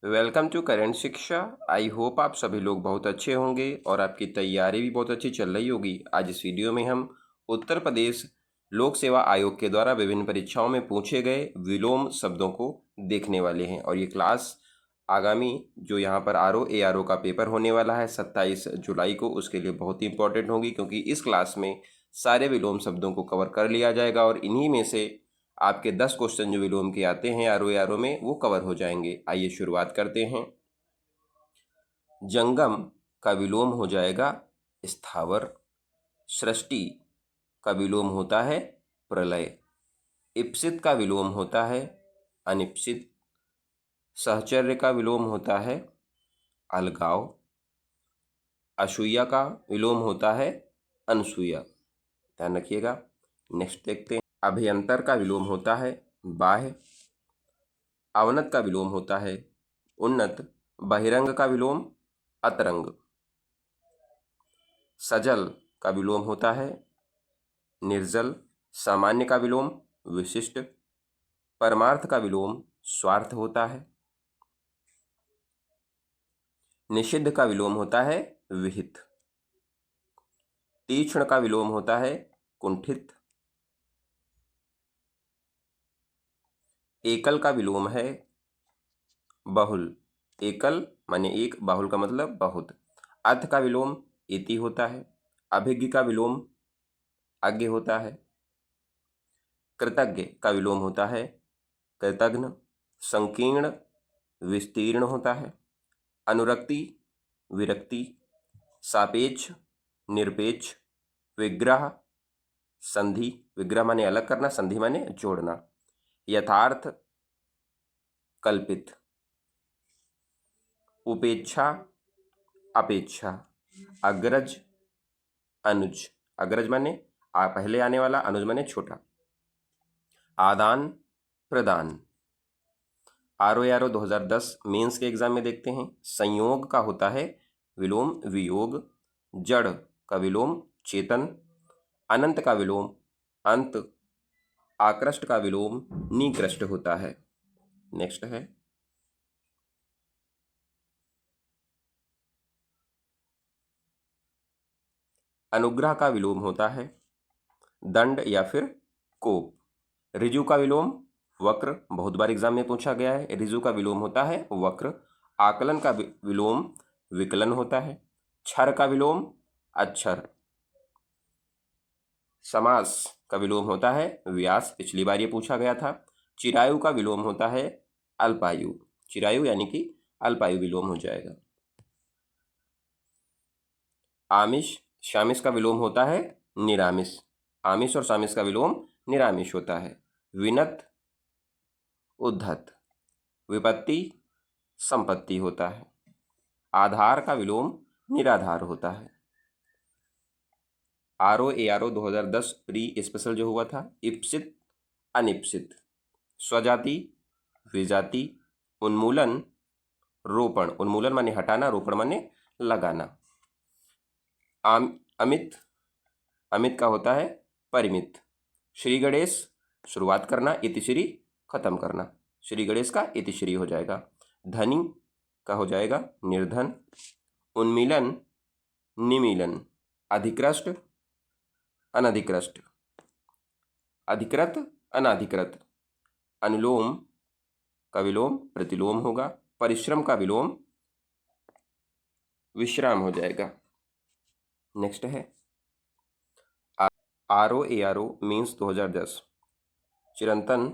Welcome to current शिक्षा। I hope आप सभी लोग बहुत अच्छे होंगे और आपकी तैयारी भी बहुत अच्छी चल रही होगी। आज इस वीडियो में हम उत्तर प्रदेश लोक सेवा आयोग के द्वारा विभिन्न परीक्षाओं में पूछे गए विलोम शब्दों को देखने वाले हैं। और ये क्लास आगामी जो यहाँ पर ARO का पेपर होने वाला है 27 जुलाई को, उसके लिए बहुत ही इंपॉर्टेंट होगी, क्योंकि इस क्लास में सारे विलोम शब्दों को कवर कर लिया जाएगा और इन्हीं में से आपके 10 क्वेश्चन जो विलोम के आते हैं ARO में वो कवर हो जाएंगे। आइए शुरुआत करते हैं। जंगम का विलोम हो जाएगा स्थावर। सृष्टि का विलोम होता है प्रलय। इप्सित का विलोम होता है अनिप्सित। सहचर्य का विलोम होता है अलगाव। असूया का विलोम होता है अनसूया। ध्यान रखिएगा। नेक्स्ट देखते हैं। अभ्यंतर का विलोम होता है बाह्य। अवनत का विलोम होता है उन्नत। बहिरंग का विलोम अतरंग। सजल का विलोम होता है निर्जल। सामान्य का विलोम विशिष्ट। परमार्थ का विलोम स्वार्थ होता है। निषिद्ध का विलोम होता है विहित। तीक्ष्ण का विलोम होता है कुंठित। एकल का विलोम है बहुल। एकल माने एक, बहुल का मतलब बहुत। अर्थ का विलोम इति होता है। अभिज्ञ का विलोम अज्ञ होता है। कृतज्ञ का विलोम होता है कृतघ्न। संकीर्ण विस्तीर्ण होता है। अनुरक्ति विरक्ति। सापेक्ष निरपेक्ष। विग्रह संधि। विग्रह माने अलग करना, संधि माने जोड़ना। यथार्थ कल्पित। उपेक्षा अपेक्षा। अग्रज अनुज। अग्रज माने पहले आने वाला, अनुज माने छोटा। आदान प्रदान। ARO 2010 मेंस के एग्जाम में देखते हैं। संयोग का होता है विलोम वियोग। जड़ का विलोम चेतन। अनंत का विलोम अंत। आकृष्ट का विलोम निकृष्ट होता है। नेक्स्ट है अनुग्रह का विलोम होता है दंड या फिर कोप। ऋजु का विलोम वक्र, बहुत बार एग्जाम में पूछा गया है। ऋजु का विलोम होता है वक्र। आकलन का विलोम विकलन होता है। क्षर का विलोम अक्षर। समास का विलोम होता है व्यास, पिछली बार ये पूछा गया था। चिरायु का विलोम होता है अल्पायु। चिरायु यानी कि अल्पायु विलोम हो जाएगा। आमिष शामिष का विलोम होता है निरामिष। आमिष और शामिष का विलोम निरामिष होता है। विनत उद्धत। विपत्ति संपत्ति होता है। आधार का विलोम निराधार होता है। ARO 2010 प्री स्पेशल जो हुआ था, इप्सित अनिप्सित। स्वजाति विजाति। उन्मूलन रोपण। उन्मूलन माने हटाना, रोपण माने लगाना। अमित अमित का होता है परिमित। श्री गणेश शुरुआत करना, इतिश्री खत्म करना। श्री गणेश का इतिश्री हो जाएगा। धनी का हो जाएगा निर्धन। उन्मीलन निमीलन। अधिकृष्ट अनधिकृष्ट। अधिकृत अनाधिकृत। अनुलोम का विलोम प्रतिलोम होगा। परिश्रम का विलोम विश्राम हो जाएगा। नेक्स्ट है ARO मीन्स 2010 चिरंतन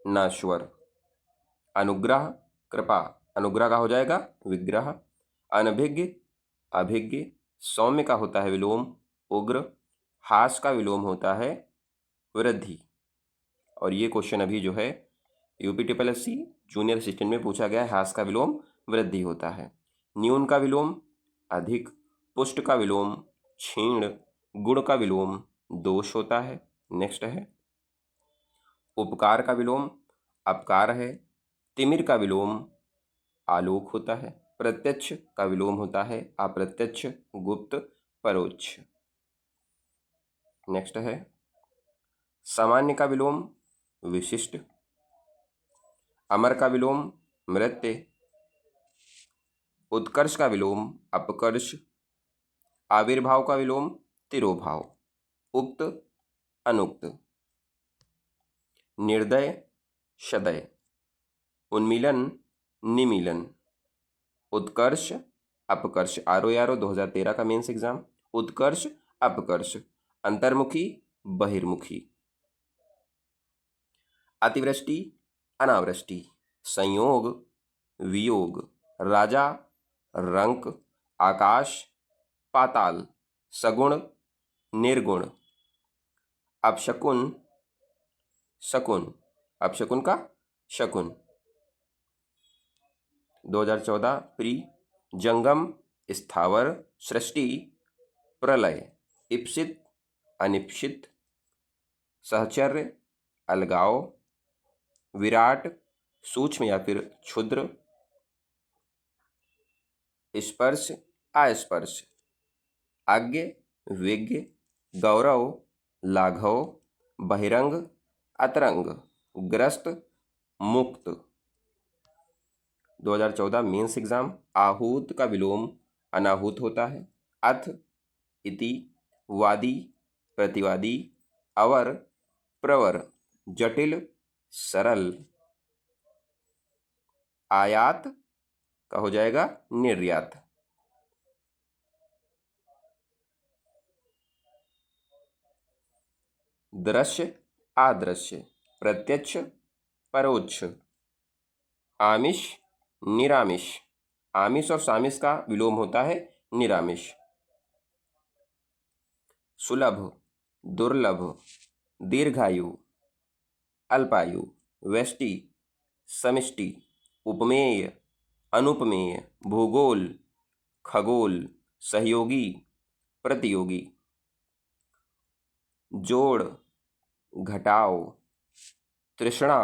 नाश्वर। अनुग्रह कृपा। अनुग्रह का हो जाएगा विग्रह। अनभिज्ञ अभिज्ञ। सौम्य का होता है विलोम उग्र। हास का विलोम होता है वृद्धि। और ये क्वेश्चन अभी जो है UPSSC जूनियर असिस्टेंट में पूछा गया है। हास का विलोम वृद्धि होता है। न्यून का विलोम अधिक। पुष्ट का विलोम क्षीण। गुण का विलोम दोष होता है। नेक्स्ट है उपकार का विलोम अपकार है। तिमिर का विलोम आलोक होता है। प्रत्यक्ष का विलोम होता है अप्रत्यक्ष गुप्त परोक्ष। नेक्स्ट है सामान्य का विलोम विशिष्ट। अमर का विलोम मृत्य। उत्कर्ष का विलोम अपकर्ष, आविर्भाव का विलोम तिरोभाव, उक्त अनुक्त, निर्दय शदय, उन्मीलन निमीलन, उत्कर्ष अपकर्ष। आरो यारो 2013 का मेंस एग्जाम। उत्कर्ष अपकर्ष, अंतर्मुखी बहिर्मुखी, अतिवृष्टि अनावृष्टि, संयोग वियोग, राजा रंक, आकाश पाताल, सगुण निर्गुण, अपशकुन शकुन, अपशकुन का शकुन। 2014 प्री, जंगम स्थावर, सृष्टि प्रलय, इप्सित अनिप्सित, सहचर्य अलगाव, विराट सूक्ष्म या फिर क्षुद्र, स्पर्श अस्पर्श, आज्ञ विज्ञ, गौरव लाघव, बहिरंग अतरंग, ग्रस्त मुक्त। 2014 मेंस एग्जाम। आहूत का विलोम अनाहूत होता है। अथ इति, वादी प्रतिवादी, अवर प्रवर, जटिल सरल, आयात का हो जाएगा निर्यात। दृश्य आदृश्य, प्रत्यक्ष परोक्ष, आमिष निरामिष, आमिष और सामिष का विलोम होता है निरामिष। सुलभ दुर्लभ, दीर्घायु अल्पायु, व्यष्टि समष्टि, उपमेय अनुपमेय, भूगोल खगोल, सहयोगी प्रतियोगी, जोड़ घटाव, तृष्णा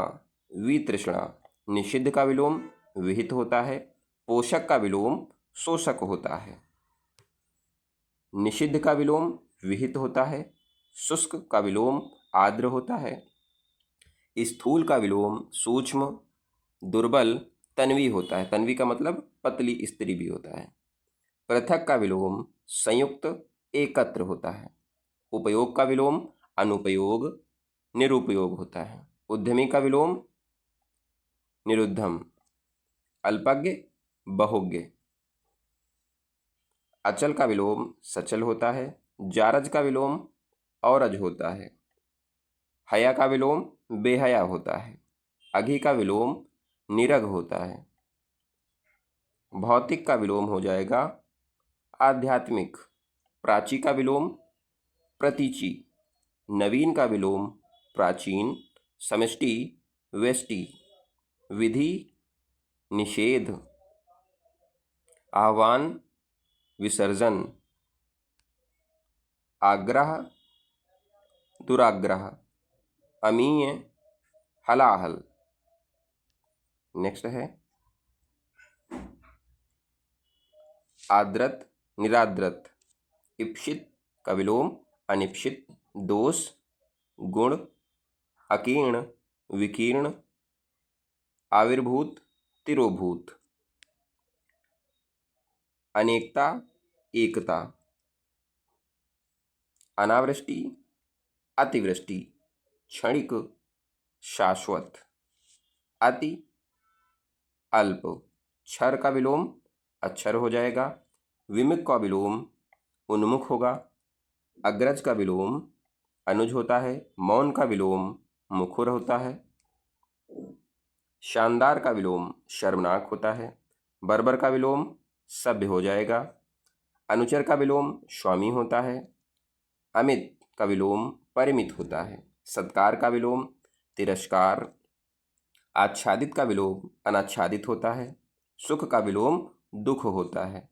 वितृष्णा, निषिद्ध का विलोम विहित होता है। पोषक का विलोम शोषक होता है। निषिद्ध का विलोम विहित होता है। शुष्क का विलोम आर्द्र होता है। स्थूल का विलोम सूक्ष्म दुर्बल तन्वी होता है। तन्वी का मतलब पतली स्त्री भी होता है। पृथक का विलोम संयुक्त एकत्र होता है। उपयोग का विलोम अनुपयोग निरुपयोग होता है। उद्यमी का विलोम निरुद्धम, अल्पज्ञ बहुज्ञ। अचल का विलोम सचल होता है। जारज का विलोम औरज होता है। हया का विलोम बेहया होता है। अघी का विलोम निरग होता है। भौतिक का विलोम हो जाएगा आध्यात्मिक। प्राची का विलोम प्रतीचि। नवीन का विलोम प्राचीन। समष्टि व्यष्टि। विधि निषेध। आह्वान विसर्जन। आग्रह दुराग्रह। अमीय हलाहल। नेक्स्ट है आद्रत निराद्रत। इप्सित का विलोम अनिप्सित। दोष गुण। अकीर्ण विकीर्ण। आविर्भूत तिरोभूत। अनेकता एकता। अनावृष्टि अतिवृष्टि। क्षणिक शाश्वत। अति अल्प। क्षर का विलोम अक्षर हो जाएगा। विमुख का विलोम उन्मुख होगा। अग्रज का विलोम अनुज होता है। मौन का विलोम मुखर होता है। शानदार का विलोम शर्मनाक होता है। बर्बर का विलोम सभ्य हो जाएगा। अनुचर का विलोम स्वामी होता है। अमित का विलोम परिमित होता है। सत्कार का विलोम तिरस्कार। आच्छादित का विलोम अनाच्छादित होता है। सुख का विलोम दुख होता है।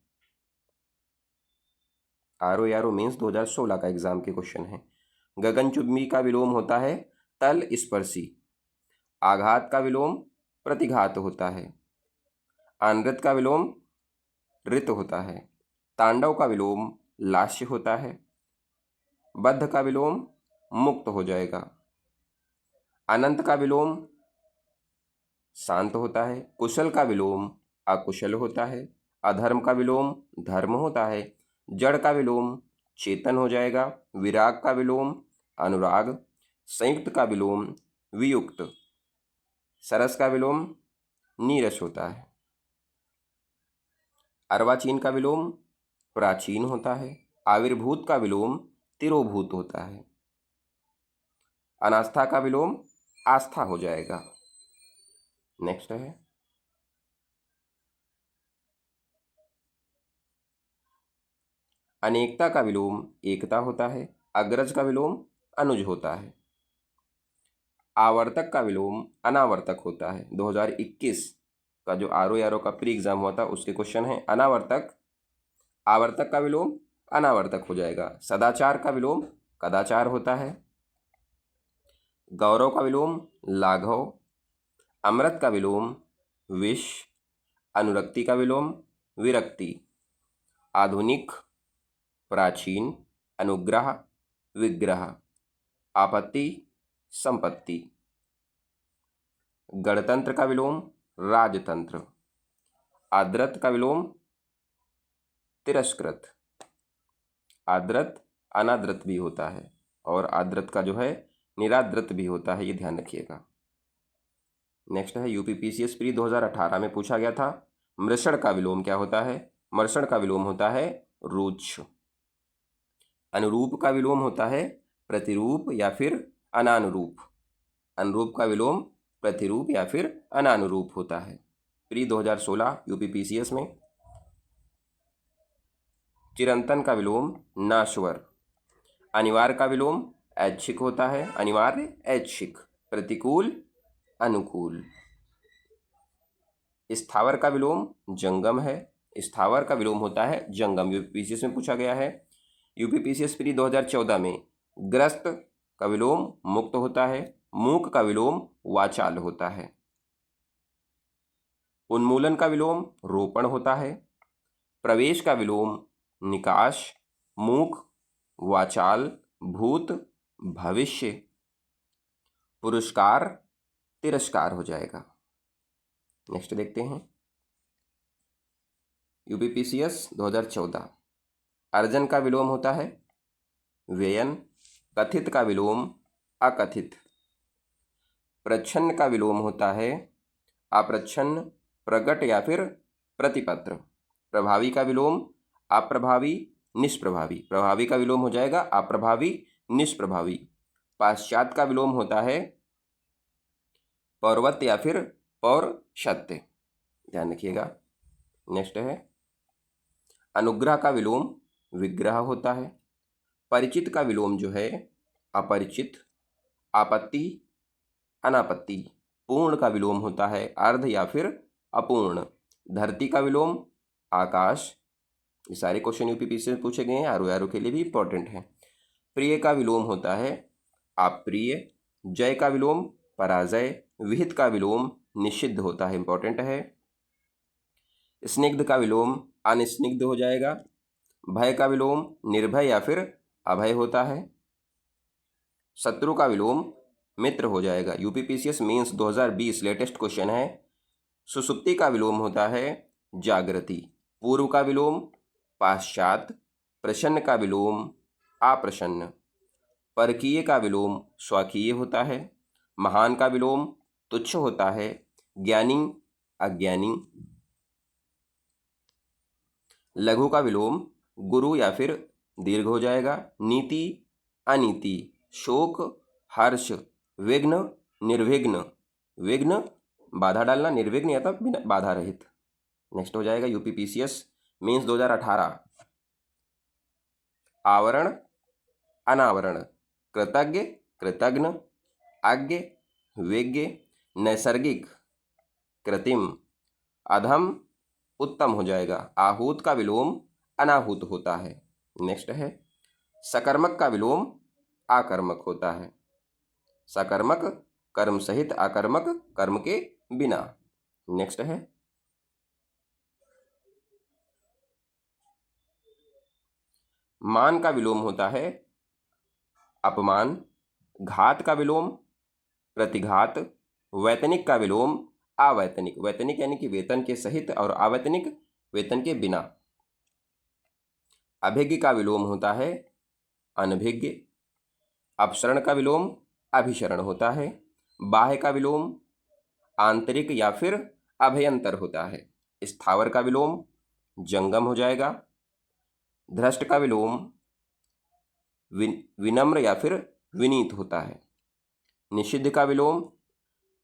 आरो यारो मेंस 2016 का एग्जाम के क्वेश्चन है। गगनचुंबी का विलोम होता है तल स्पर्शी। आघात का विलोम प्रतिघात होता है। अनृत का विलोम ऋत होता है। तांडव का विलोम लास्य होता है। बद्ध का विलोम मुक्त हो जाएगा। अनंत का विलोम शांत होता है। कुशल का विलोम अकुशल होता है। अधर्म का विलोम धर्म होता है। जड़ का विलोम चेतन हो जाएगा। विराग का विलोम अनुराग। संयुक्त का विलोम वियुक्त। सरस का विलोम नीरस होता है। अर्वाचीन का विलोम प्राचीन होता है। आविर्भूत का विलोम तिरोभूत होता है। अनास्था का विलोम आस्था हो जाएगा। नेक्स्ट है अनेकता का विलोम एकता होता है। अग्रज का विलोम अनुज होता है। आवर्तक का विलोम अनावर्तक होता है। 2021 का जो आरओ का प्री एग्जाम हुआ था उसके क्वेश्चन है अनावर्तक। आवर्तक का विलोम अनावर्तक हो जाएगा। सदाचार का विलोम कदाचार होता है। गौरव का विलोम लाघव। अमृत का विलोम विष। अनुरक्ति का विलोम विरक्ति। आधुनिक प्राचीन। अनुग्रह विग्रह। आपत्ति संपत्ति। गणतंत्र का विलोम राजतंत्र। आद्रत का विलोम तिरस्कृत। आद्रत अनाद्रत भी होता है और आद्रत का जो है निराद्रत भी होता है, ये ध्यान रखिएगा। नेक्स्ट है यूपीपीसीएस प्री 2018 में पूछा गया था मृषण का विलोम क्या होता है। मृषण का विलोम होता है रुच्छ। अनुरूप का विलोम होता है प्रतिरूप या फिर अनानुरूप। अनुरूप का विलोम प्रतिरूप या फिर अनानुरूप होता है। प्री 2016 यूपीपीसीएस में चिरंतन का विलोम नाश्वर। अनिवार्य का विलोम ऐच्छिक होता है। अनिवार्य ऐच्छिक। प्रतिकूल अनुकूल। स्थावर का विलोम जंगम है। स्थावर का विलोम होता है जंगम। यूपीपीसीएस में पूछा गया है। यूपीपीसीएस प्री 2014 में ग्रस्त का विलोम मुक्त होता है। मूक का विलोम वाचाल होता है। उन्मूलन का विलोम रोपण होता है। प्रवेश का विलोम निकाश। मूक वाचाल भूत भविष्य। पुरस्कार तिरस्कार हो जाएगा। नेक्स्ट देखते हैं यूपीपीसीएस 2014 अर्जन का विलोम होता है व्ययन। कथित का विलोम अकथित। प्रच्छन्न का विलोम होता है अप्रच्छन्न प्रगट या फिर प्रतिपत्र। प्रभावी का विलोम अप्रभावी निष्प्रभावी। प्रभावी का विलोम हो जाएगा अप्रभावी निष्प्रभावी। पाश्चात्य का विलोम होता है पौर्वत्य या फिर पौर्षत्य, ध्यान रखिएगा। नेक्स्ट है अनुग्रह का विलोम विग्रह होता है। परिचित का विलोम जो है अपरिचित। आपत्ति अनापत्ति। पूर्ण का विलोम होता है अर्ध या फिर अपूर्ण। धरती का विलोम आकाश। ये सारे क्वेश्चन यूपीपीसी में पूछे गए हैं, आरओ के लिए भी इंपॉर्टेंट है। प्रिय का विलोम होता है अप्रिय। जय का विलोम पराजय। विहित का विलोम निषिद्ध होता है, इंपॉर्टेंट है। स्निग्ध का विलोम अनिस्निग्ध हो जाएगा। भय का विलोम निर्भय या फिर अभय होता है। शत्रु का विलोम मित्र हो जाएगा। यूपीपीसीएस मेंस 2020 लेटेस्ट क्वेश्चन है। सुसुप्ति का विलोम होता है जागृति। पूर्व का विलोम पाश्चात। प्रसन्न का विलोम अप्रसन्न। परकीय का विलोम स्वकीय होता है। महान का विलोम तुच्छ होता है। ज्ञानी अज्ञानी। लघु का विलोम गुरु या फिर दीर्घ हो जाएगा। नीति अनीति। शोक हर्ष। विघ्न निर्विघ्न। विघ्न बाधा डालना, निर्विघ्न या तब बिना बाधा रहित। नेक्स्ट हो जाएगा यूपीपीसीएस मेंस 2018 आवरण अनावरण। कृतज्ञ कृतघ्न। आज्ञ विज्ञ। नैसर्गिक कृत्रिम। अधम उत्तम हो जाएगा। आहूत का विलोम अनाहूत होता है। नेक्स्ट है सकर्मक का विलोम आकर्मक होता है। सकर्मक कर्म सहित, आकर्मक कर्म के बिना। नेक्स्ट है मान का विलोम होता है अपमान। घात का विलोम प्रतिघात। वैतनिक का विलोम अवैतनिक। वैतनिक यानी कि वेतन के सहित और अवैतनिक वेतन के बिना। अभिज्ञ का विलोम होता है अनभिज्ञ। अपसरण का विलोम अभिसरण होता है। बाह्य का विलोम आंतरिक या फिर अभ्यंतर होता है। स्थावर का विलोम जंगम हो जाएगा। धृष्ट का विलोम विनम्र या फिर विनीत होता है। निषिद्ध का विलोम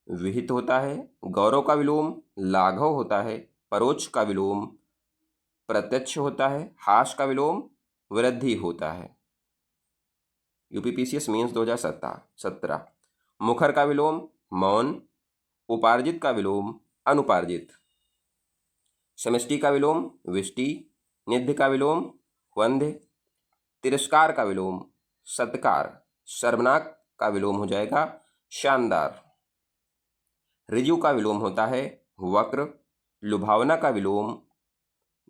विहित होता है। गौरव का विलोम लाघव होता है। परोक्ष का विलोम प्रत्यक्ष होता है। हास का विलोम वृद्धि होता है। UPPCS mains 2017। मुखर का विलोम मौन। उपार्जित का विलोम अनुपार्जित। समष्टि का विलोम विष्टि। निध्य का विलोम वंध्य। तिरस्कार का विलोम सत्कार। शर्मनाक का विलोम हो जाएगा शानदार। ऋजु का विलोम होता है वक्र। लुभावना का विलोम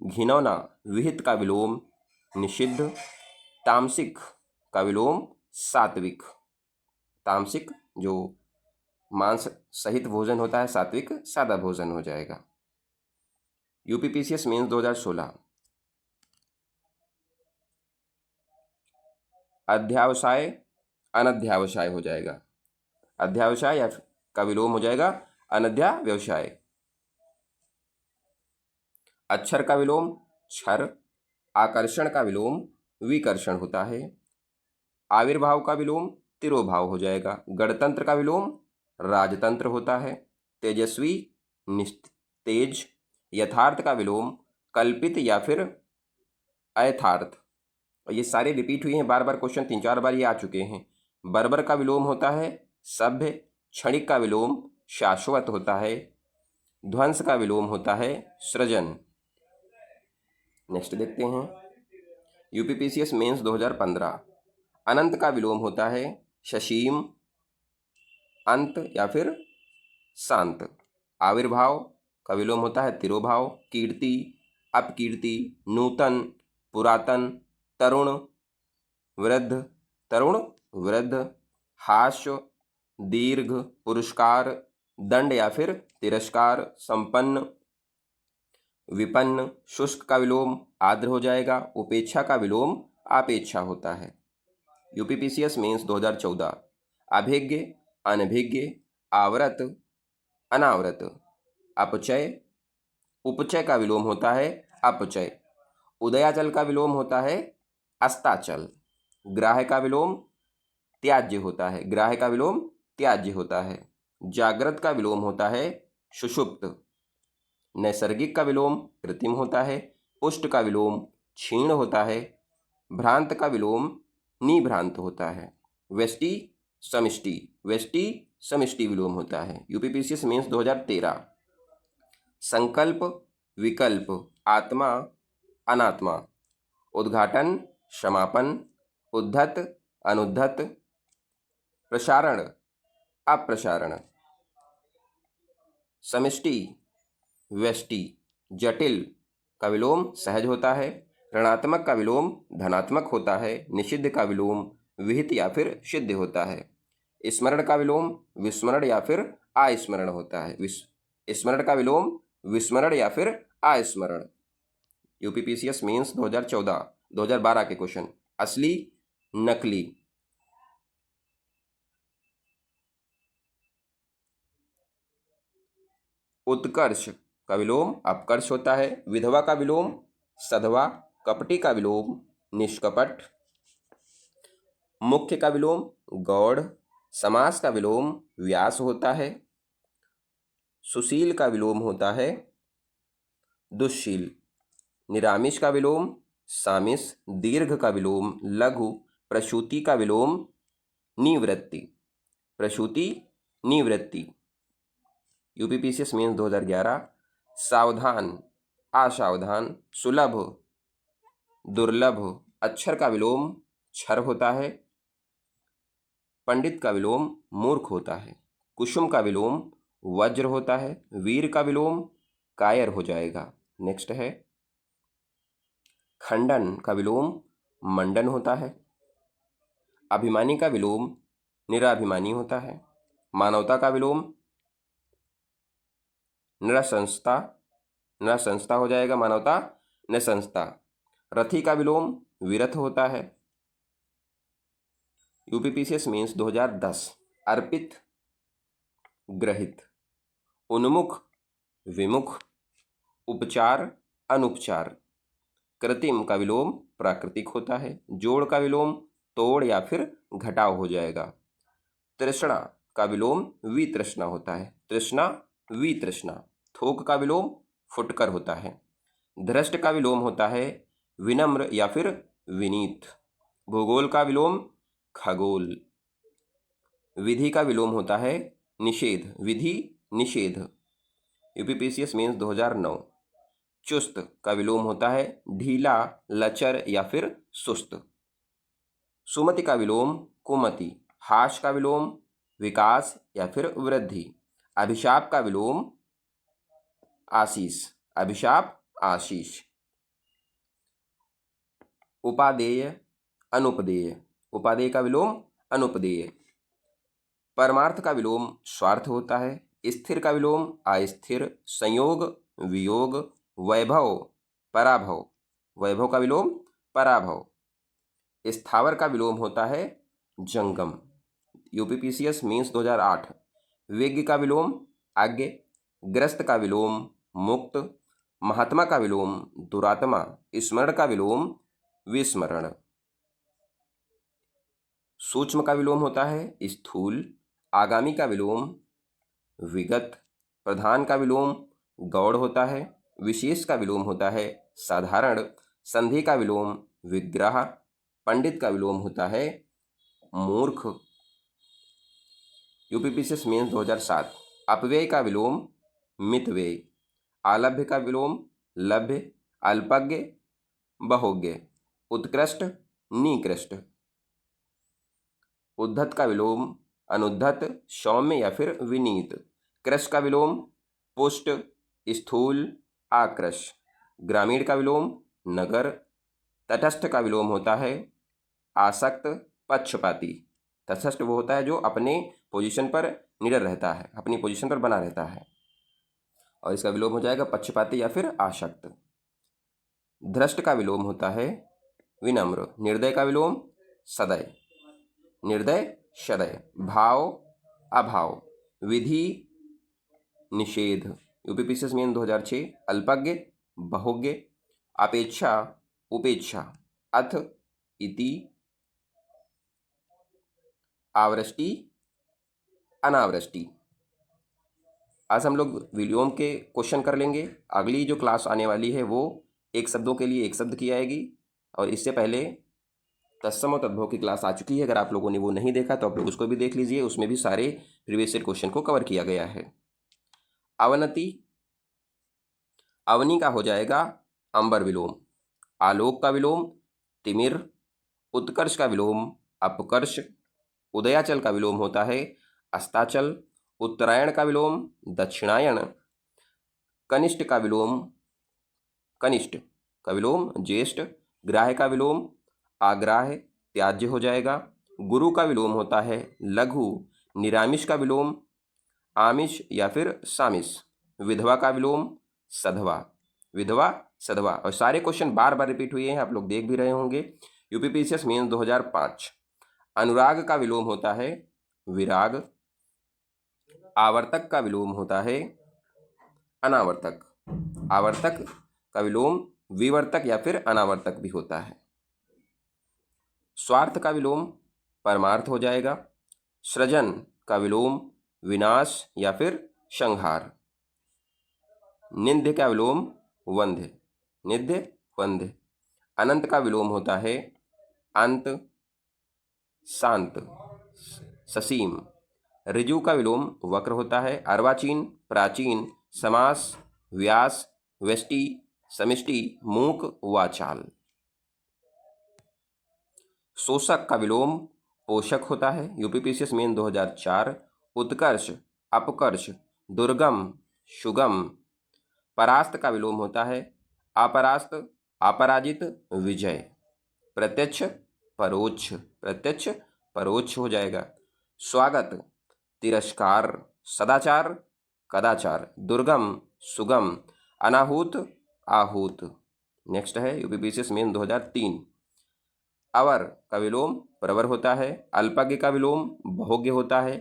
घिनौना। विहित का विलोम निषिद्ध। तामसिक का विलोम सात्विक। तामसिक जो मांस सहित भोजन होता है सात्विक सादा भोजन हो जाएगा। UPPCS mains 2016। अध्यावसाय अनध्यावसाय हो जाएगा। अध्यावसाय या का विलोम हो जाएगा अनध्याव्यवसाय। अक्षर का विलोम क्षर। आकर्षण का विलोम विकर्षण होता है। आविर्भाव का विलोम तिरोभाव हो जाएगा। गणतंत्र का विलोम राजतंत्र होता है। तेजस्वी निस्तेज। यथार्थ का विलोम कल्पित या फिर अयथार्थ। और ये सारे रिपीट हुए हैं, बार बार क्वेश्चन 3-4 बार ये आ चुके हैं। बर्बर का विलोम होता है सभ्य। क्षणिक का विलोम शाश्वत होता है। ध्वंस का विलोम होता है सृजन। नेक्स्ट देखते हैं यूपीपीसीएस मेंस 2015। अनंत का विलोम होता है शशीम। अंत या फिर शांत। आविर्भाव का विलोम होता है तिरोभाव। कीर्ति अपकीर्ति। नूतन पुरातन। तरुण वृद्ध तरुण वृद्ध। हास्य दीर्घ पुरस्कार। दंड या फिर तिरस्कार। संपन्न विपन्न। शुष्क का विलोम आर्द्र हो जाएगा। उपेक्षा का विलोम आपेक्षा होता है। UPPCS mains 2014। अभिज्ञ अनभिज्ञ। आवृत अनावृत। अपचय उपचय का विलोम होता है अपचय। उदयाचल का विलोम होता है अस्ताचल। ग्राह्य का विलोम त्याज्य होता है। ग्राह्य का विलोम त्याज्य होता है। जागृत का विलोम होता है सुषुप्त। नैसर्गिक का विलोम कृत्रिम होता है। पुष्ट का विलोम क्षीण होता है। भ्रांत का विलोम निभ्रांत होता है। व्यष्टि समष्टि विलोम होता है। UPPCS mains 2013। संकल्प विकल्प। आत्मा अनात्मा। उद्घाटन समापन। उद्धत अनुद्धत। प्रसारण अप्रसारण। समष्टि व्यष्टि। जटिल का विलोम सहज होता है। ऋणात्मक का विलोम धनात्मक होता है। निषिद्ध का विलोम विहित या फिर सिद्ध होता है। स्मरण का विलोम विस्मरण या फिर अस्मरण होता है। स्मरण का विलोम विस्मरण या फिर अस्मरण। यूपीपीसीएस मेंस 2012 के क्वेश्चन। असली नकली। उत्कर्ष का विलोम अपकर्ष होता है। विधवा का विलोम सधवा। कपटी का विलोम निष्कपट। मुख्य का विलोम गौड़। समास का विलोम व्यास होता है। सुशील का विलोम होता है दुश्शील। निरामिष का विलोम सामिस। दीर्घ का विलोम लघु। प्रसूति का विलोम निवृत्ति। प्रसूति निवृत्ति। UPPCS mains 2011। सावधान असावधान। सुलभ दुर्लभ। अक्षर का विलोम क्षर होता है। पंडित का विलोम मूर्ख होता है। कुसुम का विलोम वज्र होता है। वीर का विलोम कायर हो जाएगा। नेक्स्ट है खंडन का विलोम मंडन होता है। अभिमानी का विलोम निराभिमानी होता है। मानवता का विलोम नृशंसता। न संस्था हो जाएगा, मानवता न संस्था। रथी का विलोम विरथ होता है। UPPCS mains 2010। अर्पित ग्रहित, उन्मुख विमुख, उपचार अनुपचार। कृत्रिम का विलोम प्राकृतिक होता है। जोड़ का विलोम तोड़ या फिर घटाव हो जाएगा। तृष्णा का विलोम वितृष्णा होता है। तृष्णा वितृष्णा। थोक का विलोम फुटकर होता है। धृष्ट का विलोम होता है विनम्र या फिर विनीत। भूगोल का विलोम खगोल। विधि का विलोम होता है निषेध, विधि निषेध। UPPCS mains 2009। चुस्त का विलोम होता है ढीला, लचर या फिर सुस्त। सुमति का विलोम कुमति। हास का विलोम विकास या फिर वृद्धि। अभिशाप का विलोम आशीष, अभिशाप आशीष। उपादेय अनुपदेय। उपादेय का विलोम अनुपदेय। परमार्थ का विलोम स्वार्थ होता है। स्थिर का विलोम अस्थिर। संयोग वियोग। वैभव पराभव। वैभव का विलोम पराभव। स्थावर का विलोम होता है जंगम। UPPCS mains 2008। विज्ञ का विलोम अज्ञ। ग्रस्त का विलोम मुक्त। महात्मा का विलोम दुरात्मा। स्मरण का विलोम विस्मरण। सूक्ष्म का विलोम होता है स्थूल। आगामी का विलोम विगत। प्रधान का विलोम गौड़ होता है। विशेष का विलोम होता है साधारण। संधि का विलोम विग्रह। पंडित का विलोम होता है मूर्ख। UPPCS mains 2007। अपव्यय का विलोम मितव्यय। आलभ्य का विलोम लभ्य। अल्पज्ञ बहुज्ञ। उत्कृष्ट निकृष्ट। उद्धत का विलोम अनुद्धत, सौम्य या फिर विनीत। कृश का विलोम पुष्ट, स्थूल, आकृश। ग्रामीण का विलोम नगर। तटस्थ का विलोम होता है आसक्त, पक्षपाती। तटस्थ वो होता है जो अपने पोजीशन पर निडर रहता है, अपनी पोजीशन पर बना रहता है, और इसका विलोम हो जाएगा पक्षपाती या फिर आसक्त। धृष्ट का विलोम होता है विनम्र। निर्दय का विलोम सदय। निर्दय सदय। भाव अभाव। विधि निषेध। UPPCS mains 2006। अल्पज्ञ बहुज्ञ। अपेक्षा उपेक्षा। अथ इति। आवृष्टि अनावृष्टि। आज हम लोग विलोम के क्वेश्चन कर लेंगे। अगली जो क्लास आने वाली है वो एक शब्दों के लिए एक शब्द की आएगी, और इससे पहले तत्सम और तद्भव की क्लास आ चुकी है। अगर आप लोगों ने वो नहीं देखा तो आप लोग उसको भी देख लीजिए, उसमें भी सारे प्रीवियस ईयर क्वेश्चन को कवर किया गया है। अवनति, अवनी का हो जाएगा अंबर विलोम। आलोक का विलोम तिमिर। उत्कर्ष का विलोम अपकर्ष। उदयाचल का विलोम होता है अस्ताचल। उत्तरायण का विलोम दक्षिणायन। कनिष्ठ का विलोम कनिष्ठ का विलोम ज्येष्ठ। ग्राह्य का विलोम आग्राह्य, त्याज्य हो जाएगा। गुरु का विलोम होता है लघु। निरामिष का विलोम आमिष या फिर सामिष। विधवा का विलोम सधवा। विधवा सधवा। और सारे क्वेश्चन बार बार रिपीट हुए हैं, आप लोग देख भी रहे होंगे। UPPCS mains 2005। अनुराग का विलोम होता है विराग। आवर्तक का विलोम होता है अनावर्तक। आवर्तक का विलोम विवर्तक या फिर अनावर्तक भी होता है। स्वार्थ का विलोम परमार्थ हो जाएगा। सृजन का विलोम विनाश या फिर संहार। निंद्य का विलोम वंध्य। निध्य वंध्य। अनंत का विलोम होता है अंत, शांत, ससीम। ऋजु का विलोम वक्र होता है। अर्वाचीन, प्राचीन, समास, व्यास, व्यष्टि, समिष्टि, मूक, वाचाल। शोषक का विलोम पोषक होता है। UPPCS mains 2004। उत्कर्ष अपकर्ष, दुर्गम सुगम। परास्त का विलोम होता है अपरास्त, अपराजित, विजय। प्रत्यक्ष परोक्ष, प्रत्यक्ष परोक्ष हो जाएगा। स्वागत तिरस्कार, सदाचार कदाचार। दुर्गम सुगम, अनाहूत, आहूत। नेक्स्ट है यूपीपीसीएस मेन 2003। अवर का विलोम प्रवर होता है, अल्पज्ञ का विलोम बहुज्ञ होता है,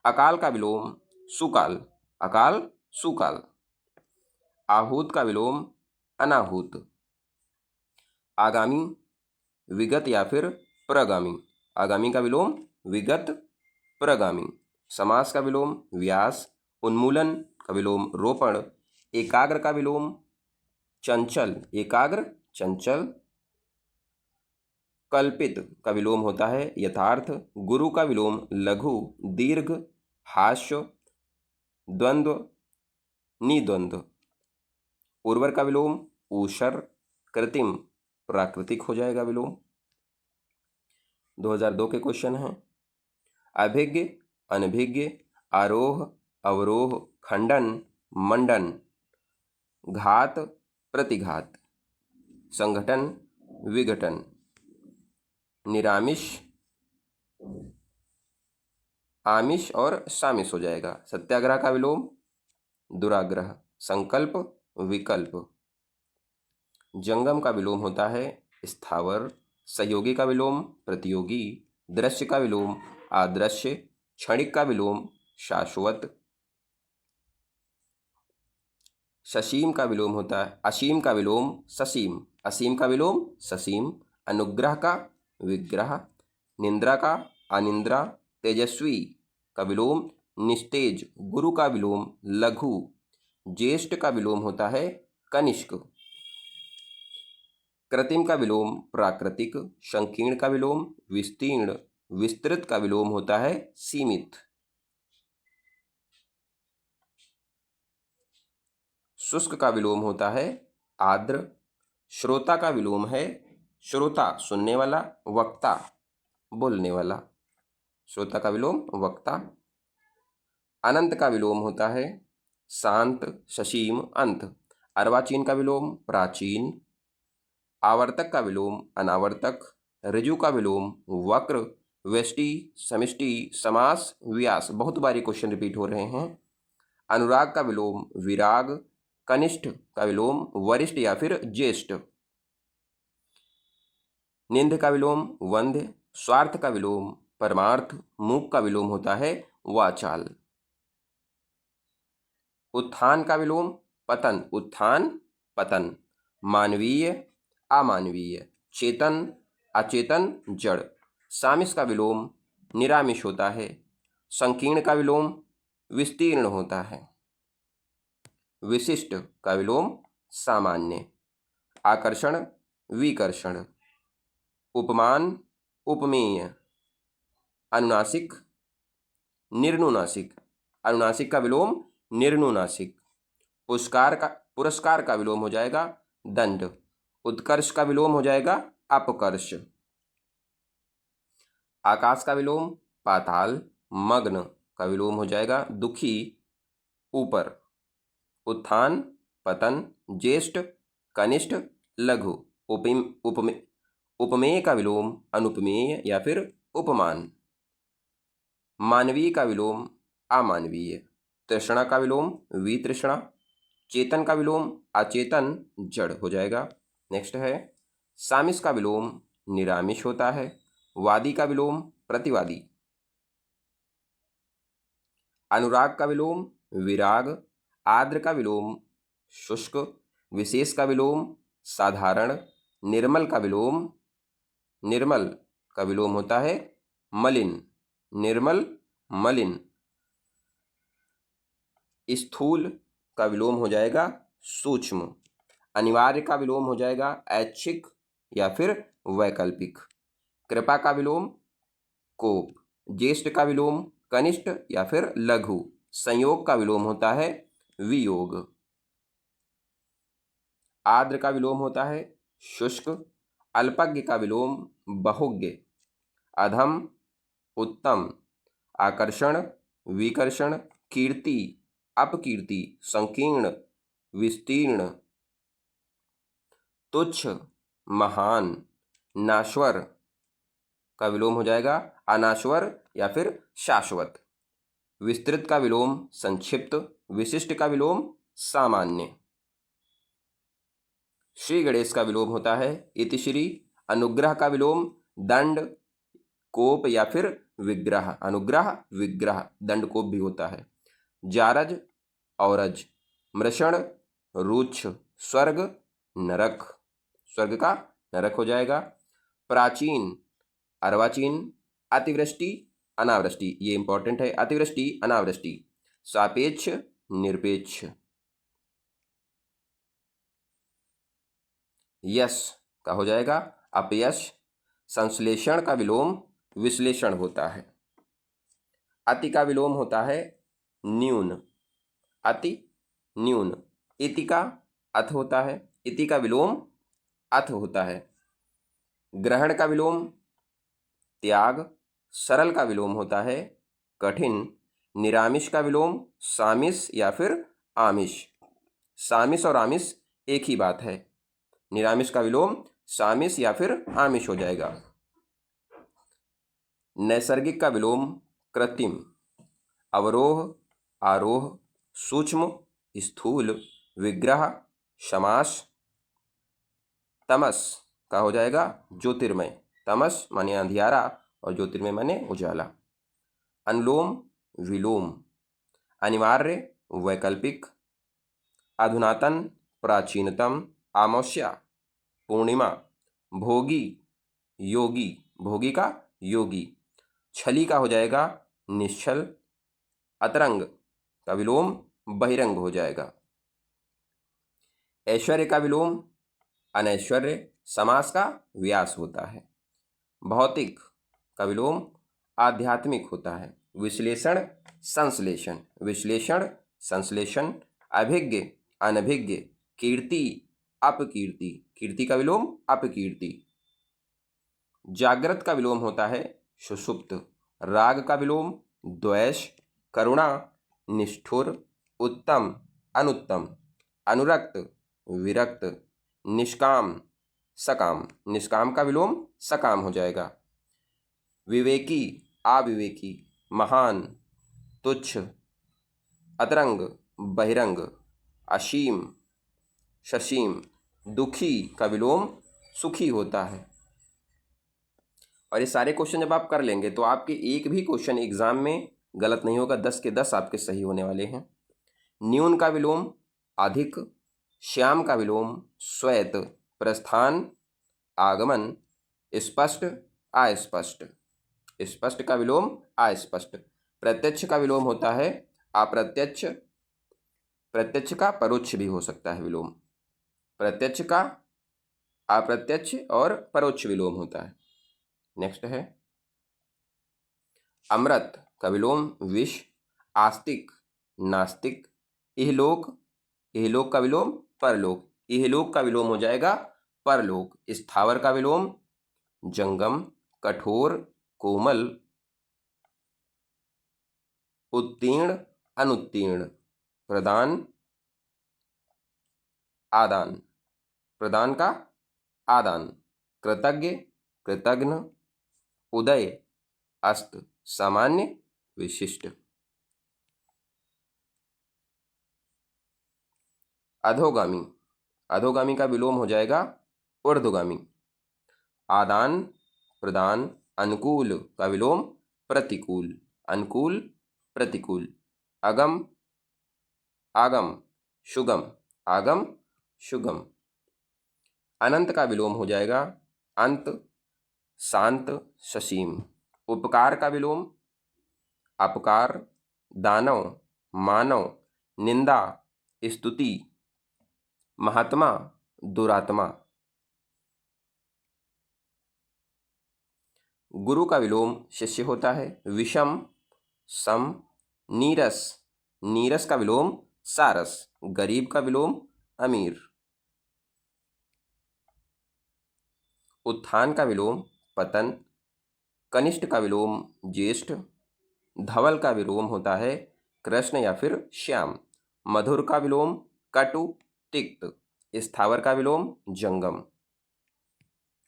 अकाल का विलोम सुकाल, अकाल सुकाल, आहूत का विलोम अनाहूत, आगामी विगत या फिर प्रगामी, आगामी का विलोम विगत प्रगामी, समास का विलोम व्यास, उन्मूलन का विलोम रोपण, एकाग्र का विलोम चंचल, एकाग्र चंचल, कल्पित का विलोम होता है यथार्थ, गुरु का विलोम लघु, दीर्घ, हास्य, द्वंद्व, निद्वंद्व, उर्वर का विलोम ऊषर, कृत्रिम प्राकृतिक हो जाएगा विलोम। 2002 के क्वेश्चन हैं। अभिज्ञ, अनभिज्ञ, आरोह, अवरोह, खंडन, मंडन, घात, प्रतिघात, संगठन, विघटन, निरामिष, आमिष और सामिष हो जाएगा। सत्याग्रह का विलोम दुराग्रह, संकल्प, विकल्प, जंगम का विलोम होता है स्थावर, सहयोगी का विलोम प्रतियोगी, दृश्य का विलोम आदृश्य, क्षणिक का विलोम शाश्वत, ससीम का विलोम होता है, असीम का विलोम ससीम, असीम का विलोम ससीम, अनुग्रह का विग्रह, निंद्रा का अनिंद्रा, तेजस्वी का विलोम निस्तेज, गुरु का विलोम लघु, ज्येष्ठ का विलोम होता है कनिष्क, कृत्रिम का विलोम प्राकृतिक, संकीर्ण का विलोम विस्तीर्ण, विस्तृत का विलोम होता है सीमित, शुष्क का विलोम होता है आर्द्र, श्रोता का विलोम है श्रोता सुनने वाला, वक्ता बोलने वाला, श्रोता का विलोम वक्ता, अनंत का विलोम होता है शांत, ससीम, अंत, अर्वाचीन का विलोम प्राचीन, आवर्तक का विलोम अनावर्तक, ऋजु का विलोम वक्र, व्यष्टि, समिष्टि, समास, व्यास। बहुत बार ये क्वेश्चन रिपीट हो रहे हैं। अनुराग का विलोम विराग, कनिष्ठ का विलोम वरिष्ठ या फिर ज्येष्ठ, निंद का विलोम वंध्य, स्वार्थ का विलोम परमार्थ, मूक का विलोम होता है वाचाल, उत्थान का विलोम पतन, उत्थान पतन, मानवीय अमानवीय, चेतन अचेतन जड़, सामिस का विलोम निरामिष होता है, संकीर्ण का विलोम विस्तीर्ण होता है, विशिष्ट का विलोम सामान्य, आकर्षण विकर्षण, उपमान उपमेय, अनुनासिक निर्नुनासिक, अनुनासिक का विलोम निर्नुनासिक, पुरस्कार का विलोम हो जाएगा दंड, उत्कर्ष का विलोम हो जाएगा अपकर्ष, आकाश का विलोम पाताल, मग्न का विलोम हो जाएगा दुखी ऊपर, उत्थान पतन, ज्येष्ठ कनिष्ठ लघु, उपमेय का विलोम अनुपमेय या फिर उपमान, मानवीय का विलोम अमानवीय, तृष्णा का विलोम वितृष्णा, चेतन का विलोम अचेतन जड़ हो जाएगा। नेक्स्ट है सामिस का विलोम निरामिष होता है, वादी का विलोम प्रतिवादी, अनुराग का विलोम विराग, आर्द्र का विलोम शुष्क, विशेष का विलोम साधारण, निर्मल का विलोम होता है मलिन, निर्मल मलिन, स्थूल का विलोम हो जाएगा सूक्ष्म, अनिवार्य का विलोम हो जाएगा ऐच्छिक या फिर वैकल्पिक, कृपा का विलोम कोप, ज्येष्ठ का विलोम कनिष्ठ या फिर लघु, संयोग का विलोम होता है वियोग, आर्द्र का विलोम होता है शुष्क, अल्पज्ञ का विलोम बहुज्ञ, अधम उत्तम, आकर्षण विकर्षण, कीर्ति अपकीर्ति, संकीर्ण विस्तीर्ण, तुच्छ महान, नाश्वर का विलोम हो जाएगा अनाश्वर या फिर शाश्वत, विस्तृत का विलोम संक्षिप्त, विशिष्ट का विलोम सामान्य, श्री गणेश का विलोम होता है इतिश्री। अनुग्रह का विलोम दंड, कोप या फिर विग्रह। अनुग्रह विग्रह, दंड कोप भी होता है। जारज औरज, मृषण रुक्ष, स्वर्ग नरक, स्वर्ग का नरक हो जाएगा। प्राचीन अर्वाचीन, अतिवृष्टि अनावृष्टि, ये इंपॉर्टेंट है, अतिवृष्टि अनावृष्टि। सापेक्ष निरपेक्ष। यश का हो जाएगा अपयश। संश्लेषण का विलोम विश्लेषण होता है। अति का विलोम होता है न्यून, अति न्यून। इति का अथ होता है, इति का विलोम अथ होता है। ग्रहण का विलोम त्याग। सरल का विलोम होता है कठिन। निरामिष का विलोम सामिष या फिर आमिष। सामिष और आमिष एक ही बात है। निरामिष का विलोम सामिष या फिर आमिष हो जाएगा। नैसर्गिक का विलोम कृत्रिम। अवरोह आरोह, सूक्ष्म स्थूल, विग्रह समास। तमस का हो जाएगा ज्योतिर्मय। तमस माने अंधियारा और ज्योतिर्मय माने उजाला। अनुलोम विलोम। अनिवार्य वैकल्पिक। अधुनातन प्राचीनतम। आमोस्या पूर्णिमा। भोगी योगी, भोगी का योगी। छली का हो जाएगा निश्चल। अतरंग का विलोम बहिरंग हो जाएगा। ऐश्वर्य का विलोम अनैश्वर्य। समास का व्यास होता है। भौतिक का विलोम आध्यात्मिक होता है। विश्लेषण संश्लेषण, विश्लेषण संश्लेषण। अभिज्ञ अनभिज्ञ। कीर्ति अपकीर्ति, कीर्ति का विलोम अपकीर्ति। जागृत का विलोम होता है सुषुप्त। राग का विलोम द्वेष। करुणा निष्ठुर। उत्तम अनुत्तम। अनुरक्त विरक्त। निष्काम सकाम, निष्काम का विलोम सकाम हो जाएगा। विवेकी अविवेकी। महान तुच्छ। अतरंग बहिरंग। असीम ससीम। दुखी का विलोम सुखी होता है। और ये सारे क्वेश्चन जब आप कर लेंगे तो आपके एक भी क्वेश्चन एग्जाम में गलत नहीं होगा, 10 के 10 आपके सही होने वाले हैं। न्यून का विलोम अधिक। श्याम का विलोम श्वेत। प्रस्थान आगमन। स्पष्ट अस्पष्ट, स्पष्ट का विलोम अस्पष्ट। प्रत्यक्ष का विलोम होता है अप्रत्यक्ष। प्रत्यक्ष का परोक्ष भी हो सकता है विलोम। प्रत्यक्ष का अप्रत्यक्ष और परोक्ष विलोम होता है। नेक्स्ट है अमृत का विलोम विष। आस्तिक नास्तिक। इहलोक, इहलोक का विलोम परलोक। इहलोक का विलोम हो जाएगा परलोक। स्थावर का विलोम जंगम। कठोर कोमल। उत्तीर्ण अनुत्तीर्ण। प्रदान आदान, प्रदान का आदान। कृतज्ञ कृतघ्न। उदय अस्त सामान्य विशिष्ट। अधोगामी, अधोगामी का विलोम हो जाएगा ऊर्ध्वगामी। आदान प्रदान। अनुकूल का विलोम प्रतिकूल। अनुकूल प्रतिकूल। अगम आगम सुगम। आगम सुगम। अनंत का विलोम हो जाएगा अंत शांत ससीम। उपकार का विलोम अपकार। दानव मानव। निंदा स्तुति। महात्मा दुरात्मा। गुरु का विलोम शिष्य होता है। विषम सम। नीरस, नीरस का विलोम सारस। गरीब का विलोम अमीर। उत्थान का विलोम पतन। कनिष्ठ का विलोम ज्येष्ठ। धवल का विलोम होता है कृष्ण या फिर श्याम। मधुर का विलोम कटु तिक्त। स्थावर का विलोम जंगम।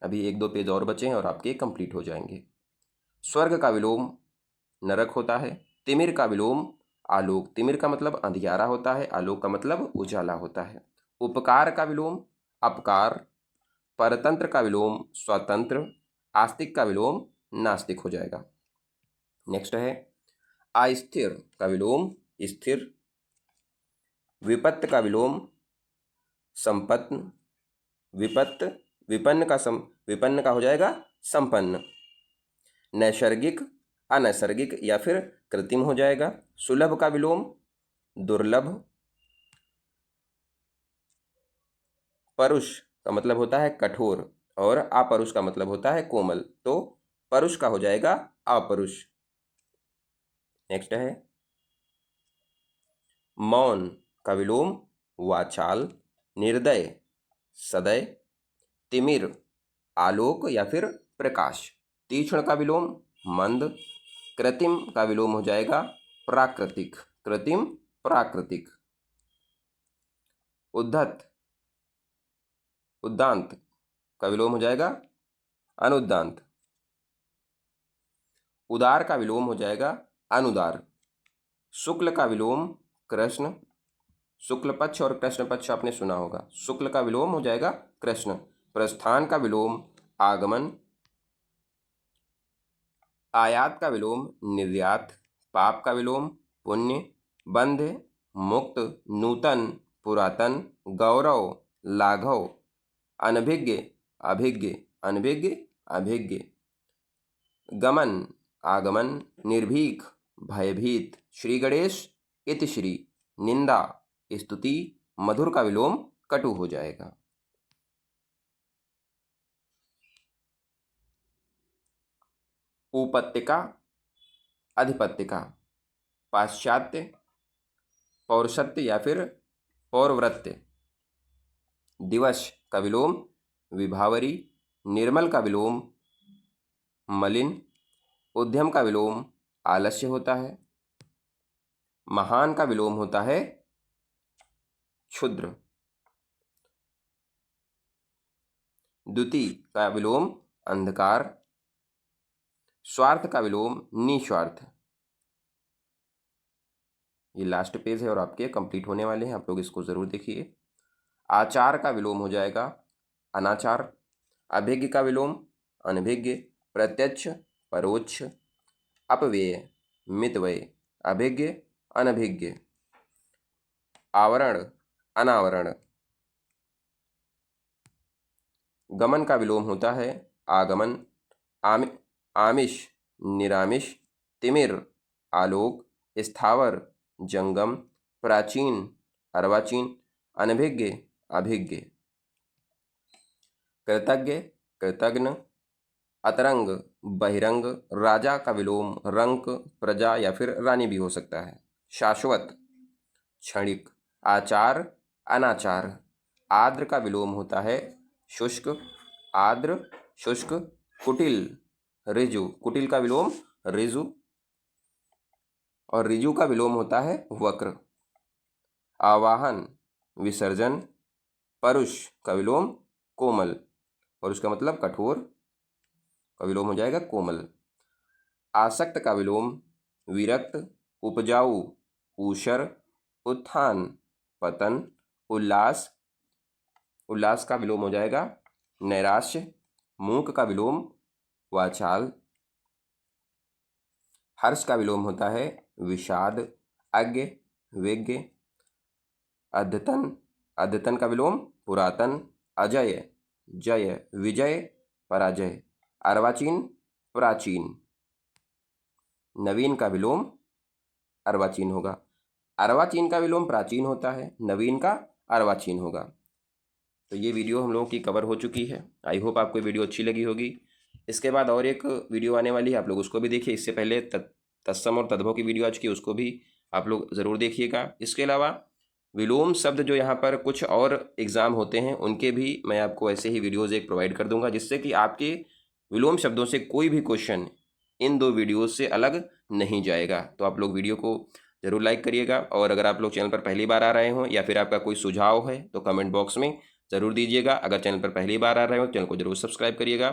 अभी 1-2 पेज और बचे हैं और आपके कंप्लीट हो जाएंगे। स्वर्ग का विलोम नरक होता है। तिमिर का विलोम आलोक। तिमिर का मतलब अंधियारा होता है, आलोक का मतलब उजाला होता है। उपकार का विलोम अपकार, परतंत्र का विलोम स्वतंत्र, आस्तिक का विलोम नास्तिक हो जाएगा। नेक्स्ट है अस्थिर का विलोम स्थिर, विपत्त का विलोम संपन्न, विपन्न का हो जाएगा संपन्न, नैसर्गिक अनैसर्गिक या फिर कृत्रिम हो जाएगा। सुलभ का विलोम दुर्लभ, परुष का मतलब होता है कठोर और अपरुष का मतलब होता है कोमल, तो परुष का हो जाएगा अपरुष। नेक्स्ट है मौन का विलोम वाचाल, निर्दय सदय, तिमिर आलोक या फिर प्रकाश, तीक्ष्ण का विलोम मंद, कृत्रिम का विलोम हो जाएगा प्राकृतिक, कृत्रिम प्राकृतिक, उद्धत उद्दांत का विलोम हो जाएगा अनुदांत, उदार का विलोम हो जाएगा अनुदार, शुक्ल का विलोम कृष्ण, शुक्ल पक्ष और कृष्ण पक्ष आपने सुना होगा, शुक्ल का विलोम हो जाएगा कृष्ण, प्रस्थान का विलोम आगमन, आयात का विलोम निर्यात, पाप का विलोम पुण्य, बंध मुक्त, नूतन पुरातन, गौरव लाघव, अनभिज्ञ अभिज्ञ, अनभिज्ञ अभिज्ञ, गमन आगमन, निर्भीक भयभीत, श्री गणेश इति श्री, निंदा स्तुति, मधुर का विलोम कटु हो जाएगा। उपत्यका अधिपत्यका, पाश्चात्य पौरुषत्य या फिर पौरवृत्य, दिवस का विलोम विभावरी, निर्मल का विलोम मलिन, उद्यम का विलोम आलस्य होता है, महान का विलोम होता है क्षुद्र, द्युति का विलोम अंधकार, स्वार्थ का विलोम निस्वार्थ। ये लास्ट पेज है और आपके कंप्लीट होने वाले हैं, आप लोग इसको जरूर देखिए। आचार का विलोम हो जाएगा अनाचार, अभिज्ञ का विलोम अनभिज्ञ, प्रत्यक्ष परोक्ष, अपव्यय मितव्यय, अभिज्ञ अनभिज्ञ, आवरण अनावरण, गमन का विलोम होता है आगमन, आमिष निरामिष, तिमिर आलोक, स्थावर जंगम, प्राचीन अर्वाचीन, अनभिज्ञ अभिज्ञ, कृतज्ञ कृतघ्न, अतरंग बहिरंग, राजा का विलोम रंक, प्रजा या फिर रानी भी हो सकता है, शाश्वत क्षणिक, आचार अनाचार, आर्द्र का विलोम होता है शुष्क, आर्द्र शुष्क, कुटिल ऋजु, कुटिल का विलोम ऋजु और ऋजु का विलोम होता है वक्र, आवाहन विसर्जन, परुष का विलोम कोमल, परुष का मतलब कठोर, का विलोम हो जाएगा कोमल, आसक्त का विलोम विरक्त, उपजाऊ ऊषर, उत्थान पतन, उल्लास, उल्लास का विलोम हो जाएगा नैराश्य, मूक का विलोम वाचाल, हर्ष का विलोम होता है विषाद, अज्ञ विज्ञ, अद्यतन, अद्यतन का विलोम पुरातन, अजय जय, विजय पराजय, अर्वाचीन प्राचीन, नवीन का विलोम अर्वाचीन होगा, अर्वाचीन का विलोम प्राचीन होता है, नवीन का अर्वाचीन होगा। तो ये वीडियो हम लोगों की कवर हो चुकी है। आई होप आपको वीडियो अच्छी लगी होगी। इसके बाद और एक वीडियो आने वाली है, आप लोग उसको भी देखिए। इससे पहले तत्सम और तद्भव की वीडियो आज की, उसको भी आप लोग ज़रूर देखिएगा। इसके अलावा विलोम शब्द जो यहाँ पर कुछ और एग्ज़ाम होते हैं उनके भी मैं आपको ऐसे ही वीडियोज़ एक प्रोवाइड कर दूंगा, जिससे कि आपके विलोम शब्दों से कोई भी क्वेश्चन इन दो वीडियोज़ से अलग नहीं जाएगा। तो आप लोग वीडियो को ज़रूर लाइक करिएगा, और अगर आप लोग चैनल पर पहली बार आ रहे हों या फिर आपका कोई सुझाव है तो कमेंट बॉक्स में ज़रूर दीजिएगा। अगर चैनल पर पहली बार आ रहे हो चैनल को जरूर सब्सक्राइब करिएगा।